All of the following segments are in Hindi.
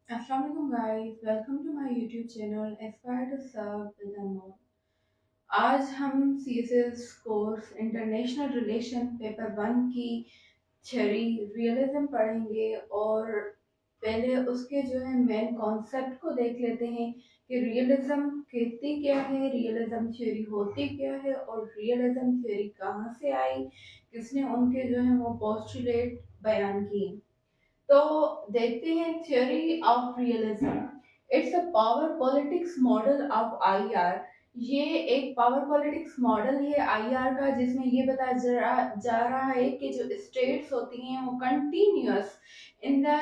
Assalamualaikum guys, welcome to my YouTube channel Aspire to Serve with Anmol। आज हम CSS course international relation paper one की थ्योरी रियलिज्म पढ़ेंगे और पहले उसके जो है मेन कॉन्सेप्ट को देख लेते हैं कि रियलिज्म कहती क्या है, रियलिज्म थ्योरी होती क्या है और रियलिज्म थ्योरी कहाँ से आई, किसने उनके जो है वो पोस्टुलेट बयान किए। तो देखते हैं theory of realism. It's a power politics model of IR. ये एक पावर पॉलिटिक्स मॉडल है आईआर का, जिसमें ये बताया जा रहा है कि जो स्टेट्स होती हैं वो continuous in the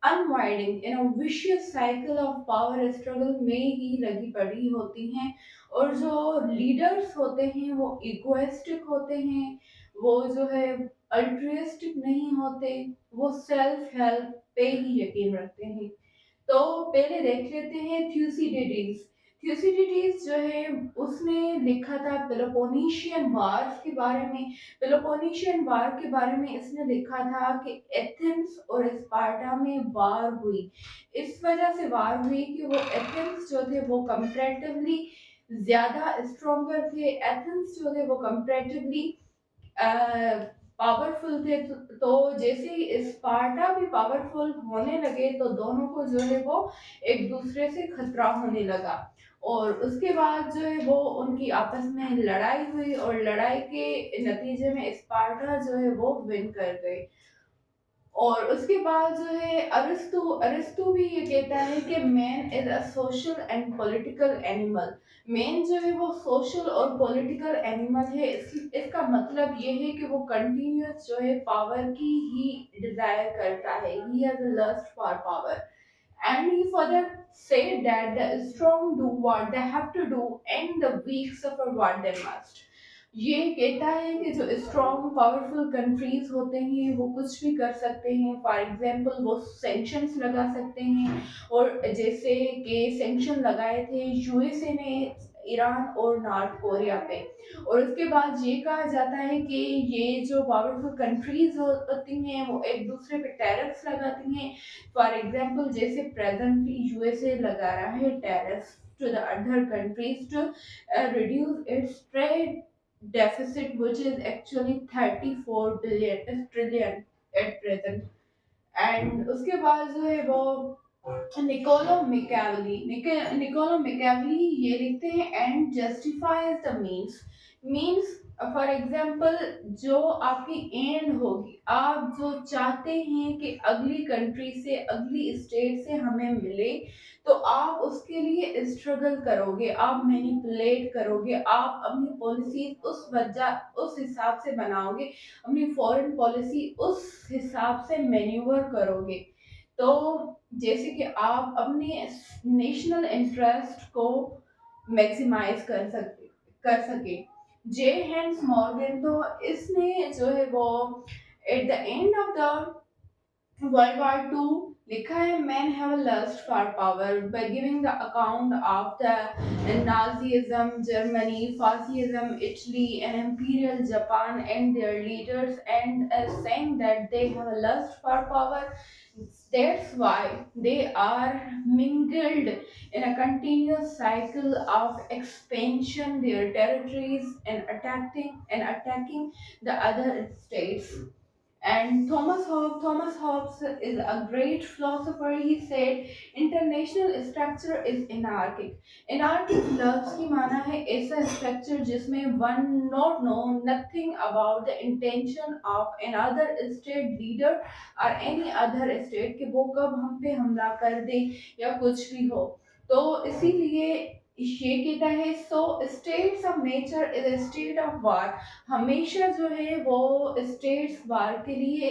unwinding in a vicious cycle of power struggle में ही लगी पड़ी होती हैं। और जो लीडर्स होते हैं वो इगोइस्टिक होते हैं, वो जो है अल्ट्रुइस्टिक नहीं होते, वो सेल्फ हेल्प पे ही यकीन रखते हैं। तो पहले देख लेते हैं थ्यूसिडिडीज। थ्यूसिडिडीज जो है उसने लिखा था पेलोपोनेशियन वार के बारे में। पेलोपोनेशियन वार के बारे में इसने लिखा था कि एथेंस और स्पार्टा में वार हुई। इस वजह से वार हुई कि वो एथेंस जो थे वो कंपैरेटिवली ज्यादा स्ट्रोंगर थे। एथेंस जो थे वो कंपैरेटिवली पावरफुल थे। तो जैसे ही स्पार्टा भी पावरफुल होने लगे तो दोनों को जो है वो एक दूसरे से खतरा होने लगा। और उसके बाद जो है वो उनकी आपस में लड़ाई हुई और लड़ाई के नतीजे में स्पार्टा जो है वो विन कर गए। और उसके बाद जो है अरिस्तु अरिस्तु भी ये कहता है कि man is a social and political animal. Man जो है वो सोशल और पॉलिटिकल एनिमल है। इसका मतलब ये है कि वो कंटिन्यूअस जो है पावर की ही डिजायर करता है। He has a lust for power. And he further said that the strong do what they have to do and the weak suffer what they must। ये कहता है कि जो स्ट्रॉन्ग पावरफुल कंट्रीज होते हैं वो कुछ भी कर सकते हैं। फॉर एग्जांपल वो सैंक्शंस लगा सकते हैं, और जैसे कि सैंक्शन लगाए थे यूएसए ने ईरान और नॉर्थ कोरिया पे। और उसके बाद ये कहा जाता है कि ये जो पावरफुल कंट्रीज होती हैं वो एक दूसरे पे टैरिफ्स लगाती हैं। फॉर एग्जांपल जैसे प्रेजेंटली यूएसए लगा रहा है tariff to the other countries to reduce its trade deficit, which is actually 34 billion trillion at present। And उसके बाद जो है वो निकोलो मिकेवली ये लिखते हैं and justifies the means. Means for example जो आपकी एंड होगी, आप जो चाहते हैं कि अगली कंट्री से अगली स्टेट से हमें मिले, तो आप उसके लिए स्ट्रगल करोगे, आप मैनिपुलेट करोगे, आप अपनी पॉलिसी उस हिसाब से बनाओगे, अपनी फॉरेन पॉलिसी उस हिसाब से मैन्यूवर करोगे। तो जैसे कि आप अपने नेशनल इंटरेस्ट को मैक्सिमाइज कर सके। जे हेंस मॉर्गन तो इसने जो है वो at the end of the world war two लिखा है man have lust for power by giving the account of the Nazism Germany, fascism Italy and imperial Japan and their leaders, and saying that they have a lust for power. That's why they are mingled in a continuous cycle of expansion their territories and attacking the other states। And Thomas Hobbes is a great philosopher। He said international structure is anarchic। Anarchic लफ्ज की माना है ऐसा स्ट्रक्चर जिसमें one not know nothing about the intention of another state leader or any other state कि वो कब हम पे हमला कर दे या कुछ भी हो। तो इसीलिए ये कहता है सो states of nature is a state of war. हमेशा जो है वो स्टेट्स वार के लिए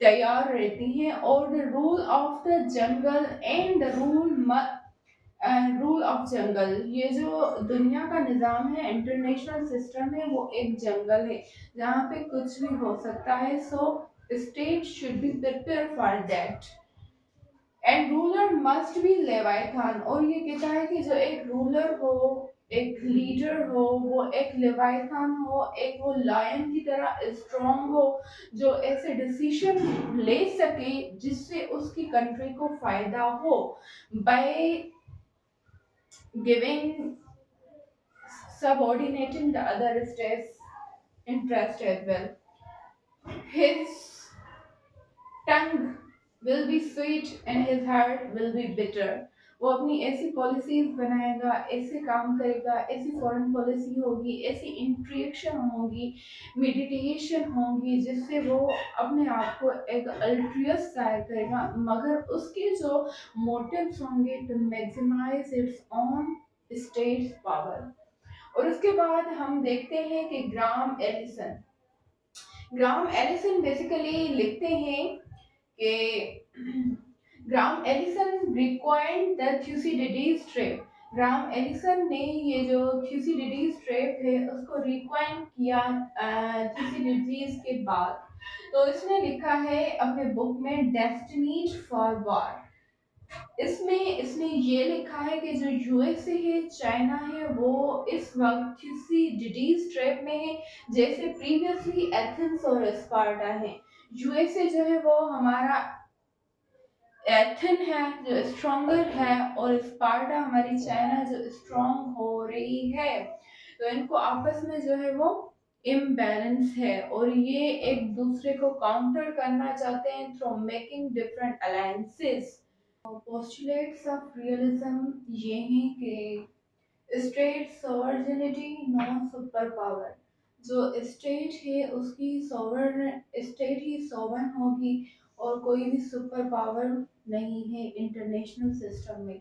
तैयार रहती हैं। और the rule of the jungle and the rule of jungle, ये जो दुनिया का निज़ाम है, इंटरनेशनल सिस्टम है, वो एक जंगल है जहाँ पे कुछ भी हो सकता है। So state should be prepare for that. And ruler must be Leviathan. और ये कहता है कि जो एक रूलर हो एक लीडर हो, वो एक लेवाइथन हो, एक वो लायन की तरह स्ट्रांग हो, जो ऐसे डिसीजन ले सके जिससे उसकी कंट्री को फायदा हो, by giving subordinating the other state's interest as well. His tongue will be sweet and his heart will be bitter. वो अपनी ऐसी पॉलिसीज बनाएगा, ऐसे काम करेगा, ऐसी फॉरेन पॉलिसी होगी, ऐसी इंट्रैक्शन होगी, मेडिटेशन होगी, जिससे वो अपने आप को एक अल्ट्रियस जाहिर करेगा, मगर उसके जो मोटिव्स होंगे to maximize its own state power. और उसके बाद हम देखते हैं कि ग्राम एलिसन बेसिकली लिखते हैं कि Graham Allison required the Thucydides trap. Graham Allison ने ये जो थ्यूसिडिडीज ट्रैप है उसको रिक्वायर्ड किया थ्यूसिडिडीज के बाद। तो इसने लिखा है अपने बुक में डेस्टिनीड फॉर वॉर। इसमें इसने ये लिखा है कि जो यूएसए है, चाइना है, वो इस वक्त थ्यूसिडिडीज ट्रैप में है, जैसे प्रीवियसली एथेंस और स्पार्टा है। यूएसए जो है वो हमारा एथेन है जो स्ट्रॉन्गर है, और स्पार्टा हमारी चाइना जो स्ट्रॉन्ग हो रही है। तो इनको आपस में जो है वो इम्बैलेंस है, और ये एक दूसरे को काउंटर करना चाहते हैं through making different alliances. Postulates of realism ये हैं कि state sovereignty non super power. जो स्टेट है उसकी सॉवरन स्टेट ही सॉवरन होगी, और कोई भी सुपर पावर नहीं है इंटरनेशनल सिस्टम में।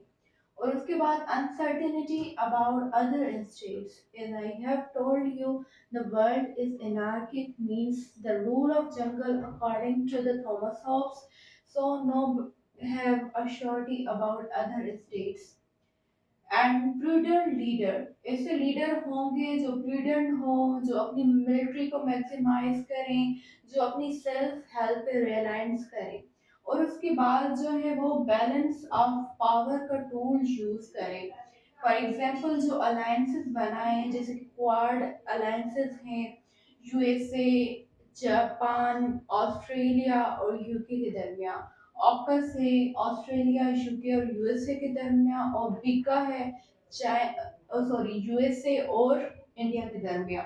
और उसके बाद uncertainty about other states. As I have told you, the world is anarchic means the rule of jungle according to the Thomas Hobbes, so no have a surety about other states। And prudent leader, ऐसे लीडर होंगे जो प्रूडेंट हो, जो अपनी मिलिट्री को मैक्सिमाइज करें, जो अपनी सेल्फ हेल्प पे रिलायंस करें, और उसके बाद जो है वो बैलेंस ऑफ पावर का टूल यूज करें। फॉर एग्जांपल जो अलायंसेस बनाए, जैसे कि क्वाड अलायंसेस हैं, यूएसए, जापान, ऑस्ट्रेलिया और यूके के दरमियान। ऑकस है ऑस्ट्रेलिया, यूके और यूएसए के दरमियान, और बीका है यूएसए और इंडिया के दरमियान।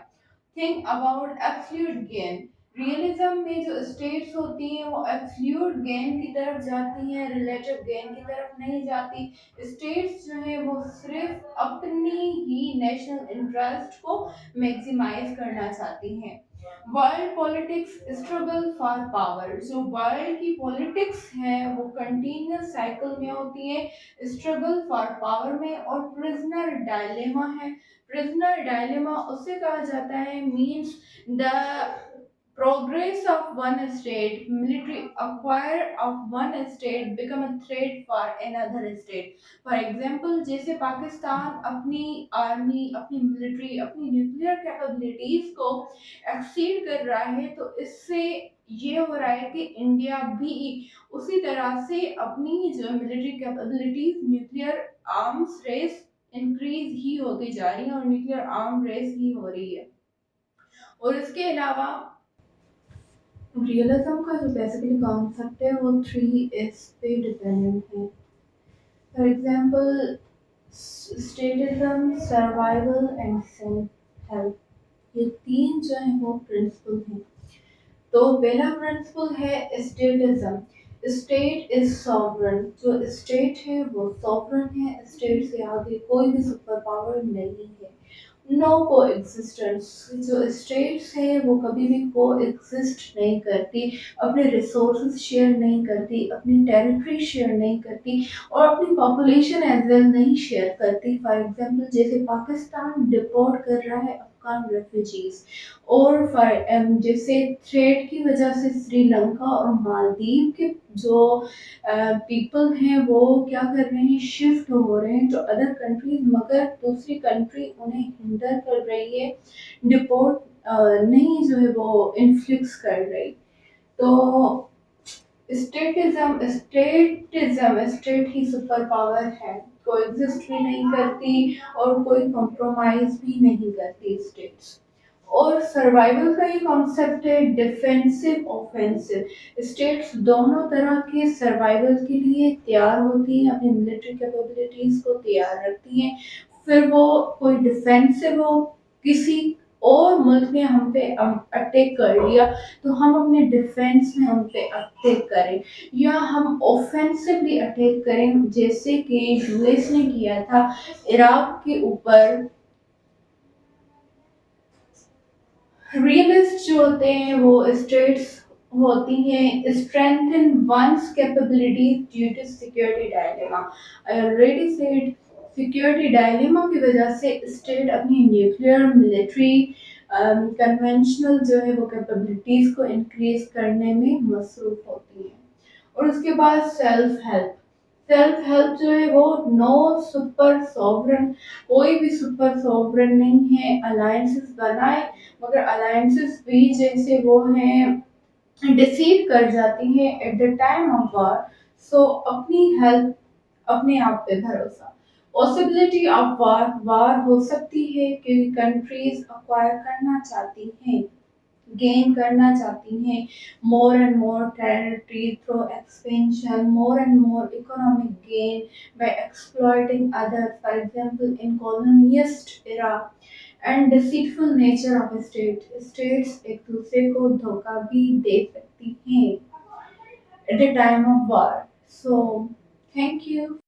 Think about absolute gain. Realism में जो स्टेट्स होती हैं वो एब्सोल्यूट गेन की तरफ जाती हैं, रिलेटिव गेन की तरफ नहीं जाती। स्टेट्स जो है वो सिर्फ अपनी ही नेशनल इंटरेस्ट को मैक्सिमाइज करना चाहती हैं। World politics struggle for power. जो वर्ल्ड की पॉलिटिक्स है वो कंटिन्यूस साइकिल में होती है, स्ट्रगल फॉर पावर में। और प्रिजनर डायलेमा है। प्रिजनर डायलेमा उसे कहा जाता है means the progress of one state, military acquire of one state become a threat for another state। For example, जैसे पाकिस्तान अपनी आर्मी, अपनी मिलिट्री, अपनी न्यूक्लियर कैपेबिलिटीज को एक्सीड कर रहा है, तो इससे ये हो रहा है कि इंडिया भी उसी तरह से अपनी जो military capabilities, nuclear arms race increase ही होती जा रही है, और न्यूक्लियर आर्म रेस ही हो रही है। और इसके अलावा रियलिज्म का जो बेसिकली कॉन्सेप्ट है वो 3 एस पे डिपेंडेंट है। For example, statism, survival and self help, ये तीन जो है वो प्रिंसिपल हैं। तो पहला प्रिंसिपल है स्टेटिज्म। State is sovereign. जो स्टेट है वो सॉवरन है, स्टेट से आगे कोई भी सुपर पावर नहीं है। नो को एग्जिस्टेंस। जो स्टेट्स है वो कभी भी को एग्जिस्ट नहीं करती, अपने रिसोर्सेज शेयर नहीं करती, अपनी टेरिटरी शेयर नहीं करती, और अपनी पॉपुलेशन एज वेल नहीं शेयर करती। फॉर एग्जांपल, जैसे पाकिस्तान डिपोर्ट कर रहा है अफगान रेफ्यूजीज, और जैसे थ्रेड की वजह से श्रीलंका और मालदीव के जो पीपल हैं वो क्या कर रहे हैं, शिफ्ट हो रहे हैं टू अदर कंट्रीज, मगर दूसरी कंट्री उन्हें हिंडर कर रही है, डिपोर्ट नहीं जो है वो इन्फ्लिक्स कर रही। तो स्टेट ही सुपर पावर है, कोई एग्जिस्ट भी नहीं करती और कोई कॉम्प्रोमाइज भी नहीं करती स्टेट्स। और सर्वाइवल का ये कॉन्सेप्ट है डिफेंसिव ऑफेंसिव। स्टेट्स दोनों तरह के सर्वाइवल के लिए तैयार होती हैं, अपनी मिलिट्री कैपेबिलिटीज को तैयार रखती हैं। फिर वो कोई डिफेंसिव हो, किसी और मुल्क ने हम पे अटैक कर लिया तो हम अपने डिफेंस में उन पे अटैक करें, या हम ऑफेंसिवली अटैक करें जैसे कि यूएस ने किया था इराक के ऊपर। रियलिस्ट जो होते हैं वो स्टेट्स होती हैं strengthen one's capabilities due to security dilemma. I already said security dilemma की वजह से स्टेट अपनी न्यूक्लियर मिलिट्री कन्वेंशनल जो है वो कैपेबिलिटीज को इंक्रीज करने में मसरूफ होती है। और उसके बाद सेल्फ हेल्प जो है वो नो सुपर सॉवरन, कोई भी सुपर सॉवरन नहीं है। अलायंसेस बनाए मगर अलायंसेस भी जैसे वो हैं डिसीव कर जाती हैं at the time of war. सो अपनी हेल्प, अपने आप पे भरोसा। पॉसिबिलिटी ऑफ वार, वार हो सकती है क्योंकि कंट्रीज अक्वायर करना चाहती हैं, गेन करना चाहती हैं more and more territory through expansion, more and more economic gain by exploiting others, for example in colonialist era and deceitful nature of a state। states एक दूसरे को धोखा भी दे सकती हैं at a time of war। So thank you